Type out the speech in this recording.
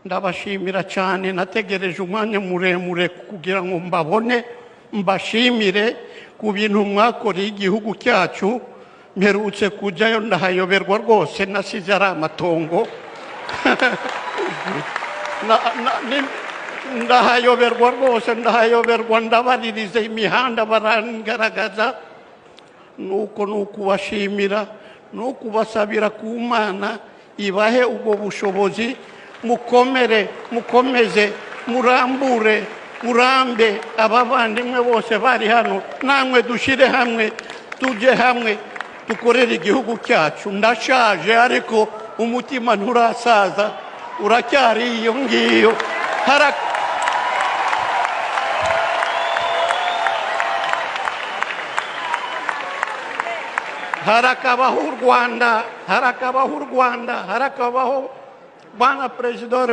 ndabashimira cyane nategereje umwanya muremure kugira ngo mbabone mbashimire ku bintu mwakoreye igihugu cyacu mperutse kujyayo ndahayoberwa rwose nasize ari amatongo ndahayoberwa rwose ndahayoberwa ndabaririze imihanda barangaragaza nuko ukubashimira n'ukubasabira ku Mana ibahe ubwo bushobozi mukomeze murambure murambe abavandimwe bose bari hano namwe dushire hamwe tujye hamwe dukorere igihugu cyacu ndashaje ariko umutima nturasaza uracyari iyo ngiyo harakabaho u Rwanda harakabaho Bwana Perezida